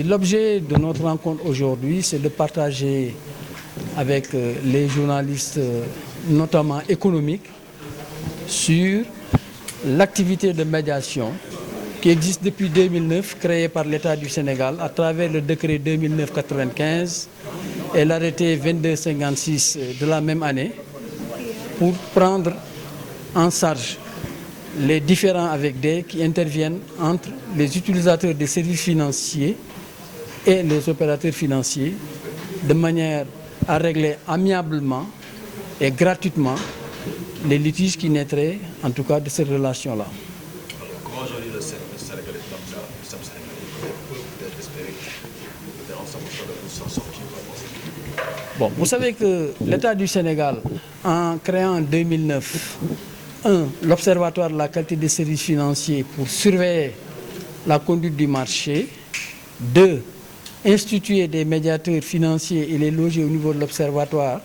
l'objet de notre rencontre aujourd'hui, c'est de partager avec les journalistes, notamment économiques, sur l'activité de médiation qui existe depuis 2009, créée par l'État du Sénégal à travers le décret 2009-95 et l'arrêté 2256 de la même année, pour prendre en charge les différends avec des qui interviennent entre les utilisateurs des services financiers et les opérateurs financiers, de manière à régler amiablement et gratuitement les litiges qui naîtraient, en tout cas, de cette relation-là. Comment aujourd'hui le Sénégalais peut espérer faire en sorte de s'en sortir? Bon, vous savez que l'État du Sénégal, en créant en 2009, l'Observatoire de la qualité des services financiers pour surveiller la conduite du marché, 2, instituer des médiateurs financiers et les loger au niveau de l'Observatoire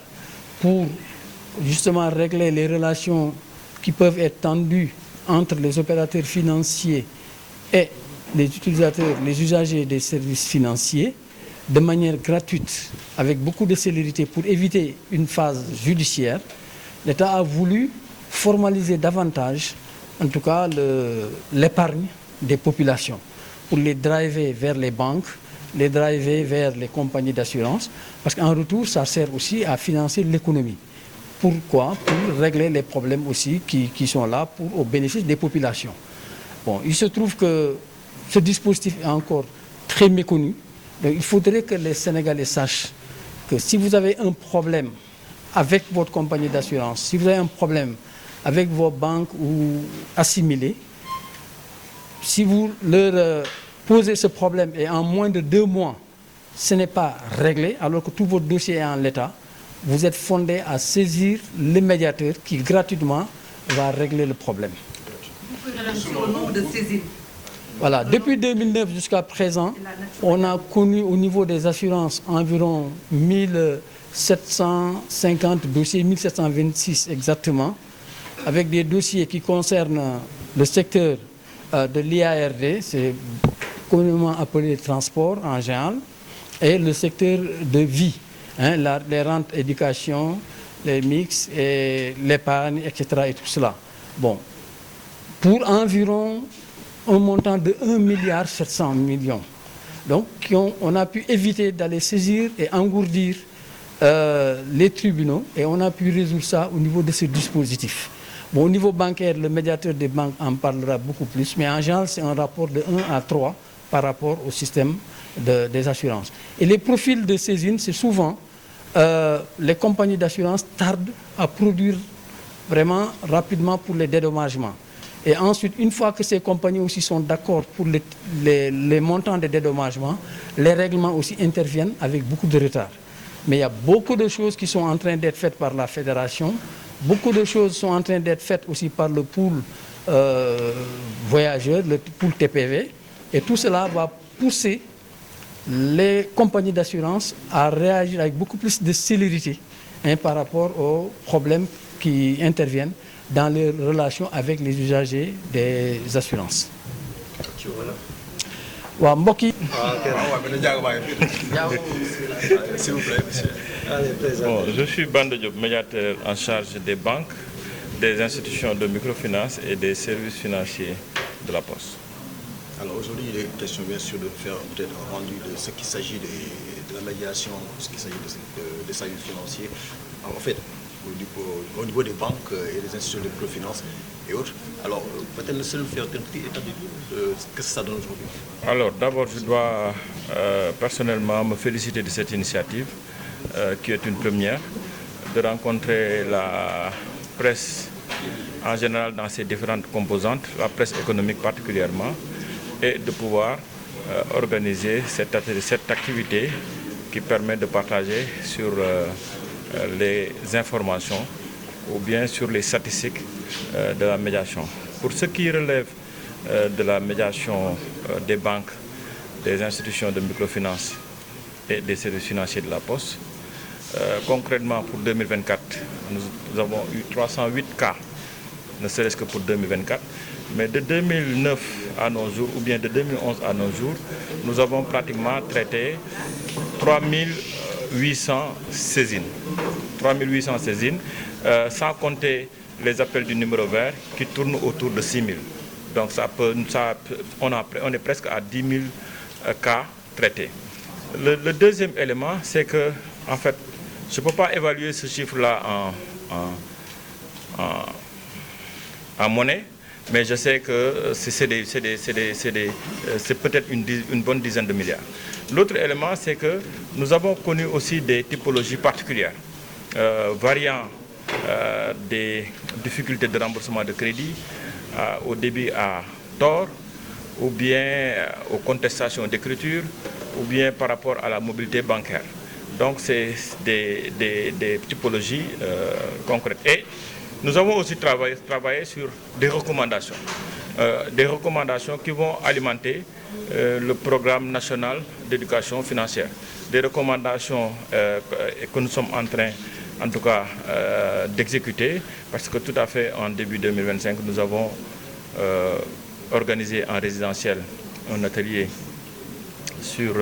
pour justement régler les relations qui peuvent être tendues entre les opérateurs financiers et les utilisateurs, les usagers des services financiers, de manière gratuite, avec beaucoup de célérité pour éviter une phase judiciaire. L'État a voulu formaliser davantage, en tout cas, l'épargne des populations, pour les driver vers les banques, les driver vers les compagnies d'assurance, parce qu'en retour, ça sert aussi à financer l'économie. Pourquoi? Pour régler les problèmes aussi qui sont là au bénéfice des populations. Bon, il se trouve que ce dispositif est encore très méconnu. Donc, il faudrait que les Sénégalais sachent que si vous avez un problème avec votre compagnie d'assurance, si vous avez un problème avec vos banques ou assimilés, si vous leur posez ce problème et en moins de 2 mois, ce n'est pas réglé, alors que tout votre dossier est en l'état, vous êtes fondé à saisir le médiateur qui gratuitement va régler le problème. Sur le nombre de saisines. Voilà, depuis 2009 jusqu'à présent, on a connu au niveau des assurances environ 1750 dossiers, 1726 exactement, avec des dossiers qui concernent le secteur de l'IARD, c'est communément appelé transport en général, et le secteur de vie, les rentes éducation, les mix, et l'épargne, etc. et tout cela. Bon, pour environ un montant de 1,7 milliard. Donc, on a pu éviter d'aller saisir et engourdir les tribunaux et on a pu résoudre ça au niveau de ce dispositif. Bon, au niveau bancaire, le médiateur des banques en parlera beaucoup plus, mais en général, c'est un rapport de 1 à 3 par rapport au système des assurances. Et les profils de saisine, c'est souvent les compagnies d'assurance tardent à produire vraiment rapidement pour les dédommagements. Et ensuite, une fois que ces compagnies aussi sont d'accord pour les montants de dédommagement, les règlements aussi interviennent avec beaucoup de retard. Mais il y a beaucoup de choses qui sont en train d'être faites par la fédération, beaucoup de choses sont en train d'être faites aussi par le pool voyageurs, le pool TPV, et tout cela va pousser les compagnies d'assurance à réagir avec beaucoup plus de célérité par rapport aux problèmes qui interviennent dans les relations avec les usagers des assurances. Bon, je suis Banda Diop, médiateur en charge des banques, des institutions de microfinance et des services financiers de la Poste. Alors aujourd'hui, il est question bien sûr de faire peut-être un rendu de ce qu'il s'agit de la médiation, ce qu'il s'agit des services financiers. En fait, au niveau des banques et des institutions de microfinance et autres. Alors, peut-être ne seul faire un petit état de ce que ça donne aujourd'hui. Alors, d'abord, je dois personnellement me féliciter de cette initiative, qui est une première, de rencontrer la presse en général dans ses différentes composantes, la presse économique particulièrement, et de pouvoir organiser cette activité qui permet de partager sur les informations ou bien sur les statistiques de la médiation. Pour ce qui relève de la médiation des banques, des institutions de microfinance et des services financiers de la Poste, concrètement pour 2024, nous avons eu 308 cas, ne serait-ce que pour 2024, Mais de 2009 à nos jours, ou bien de 2011 à nos jours, nous avons pratiquement traité 3800 saisines. 3800 saisines, sans compter les appels du numéro vert qui tournent autour de 6000. Donc on est presque à 10 000 cas traités. Le deuxième élément, c'est que, en fait, je ne peux pas évaluer ce chiffre-là en monnaie, mais je sais que c'est peut-être une bonne dizaine de milliards. L'autre élément, c'est que nous avons connu aussi des typologies particulières, variant des difficultés de remboursement de crédit au débit à tort, ou bien aux contestations d'écriture, ou bien par rapport à la mobilité bancaire. Donc c'est des typologies concrètes. Et nous avons aussi travaillé sur des recommandations qui vont alimenter le programme national d'éducation financière. Des recommandations que nous sommes en train, en tout cas, d'exécuter, parce que tout à fait en début 2025, nous avons organisé en résidentiel un atelier sur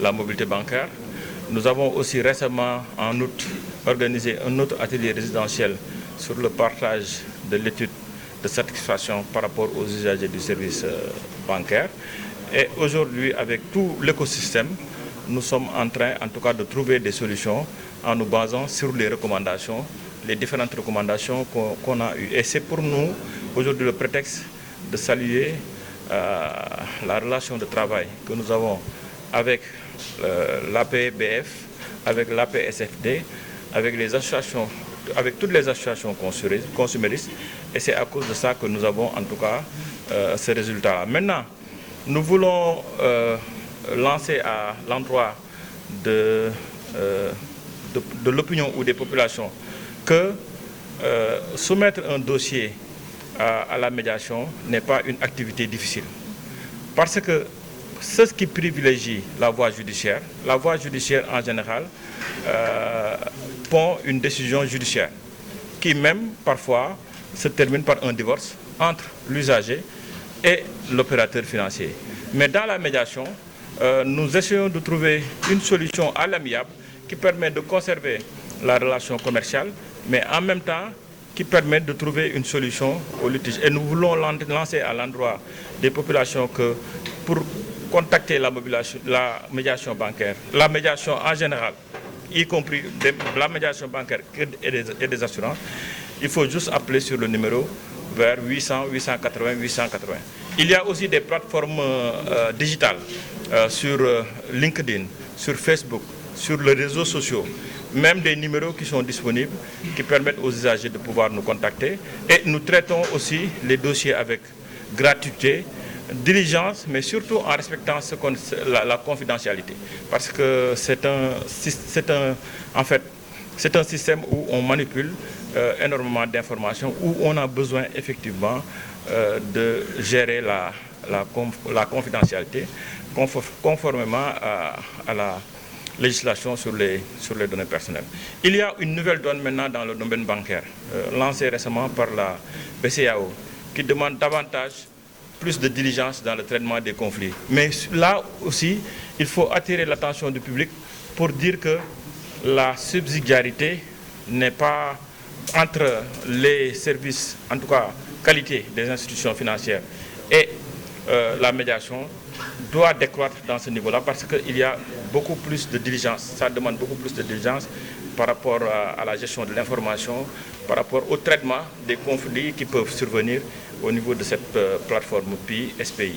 la mobilité bancaire. Nous avons aussi récemment, en août, organisé un autre atelier résidentiel sur le partage de l'étude de satisfaction par rapport aux usagers du service bancaire. Et aujourd'hui, avec tout l'écosystème, nous sommes en train, en tout cas, de trouver des solutions en nous basant sur les recommandations, les différentes recommandations qu'on a eues. Et c'est pour nous, aujourd'hui, le prétexte de saluer la relation de travail que nous avons avec l'APBF, avec l'APSFD, avec les associations, avec toutes les associations consuméristes, et c'est à cause de ça que nous avons en tout cas ce résultat-là. Maintenant, nous voulons lancer à l'endroit de l'opinion ou des populations que soumettre un dossier à la médiation n'est pas une activité difficile. Parce que ceux qui privilégient la voie judiciaire en général prend une décision judiciaire qui même parfois se termine par un divorce entre l'usager et l'opérateur financier. Mais dans la médiation, nous essayons de trouver une solution à l'amiable qui permet de conserver la relation commerciale, mais en même temps qui permet de trouver une solution au litige. Et nous voulons lancer à l'endroit des populations que pour contacter la médiation bancaire, la médiation en général, y compris la médiation bancaire et des assurances, il faut juste appeler sur le numéro vers 800 880 880. Il y a aussi des plateformes digitales sur LinkedIn, sur Facebook, sur les réseaux sociaux, même des numéros qui sont disponibles, qui permettent aux usagers de pouvoir nous contacter. Et nous traitons aussi les dossiers avec gratuité, diligence, mais surtout en respectant la confidentialité. Parce que c'est un système où on manipule énormément d'informations, où on a besoin effectivement de gérer la confidentialité conformément à la législation sur les données personnelles. Il y a une nouvelle donne maintenant dans le domaine bancaire, lancée récemment par la BCEAO, qui demande plus de diligence dans le traitement des conflits. Mais là aussi, il faut attirer l'attention du public pour dire que la subsidiarité n'est pas entre les services, en tout cas qualité des institutions financières et la médiation doit décroître dans ce niveau-là parce qu'il y a beaucoup plus de diligence. Ça demande beaucoup plus de diligence par rapport à la gestion de l'information, par rapport au traitement des conflits qui peuvent survenir au niveau de cette plateforme PI-SPI.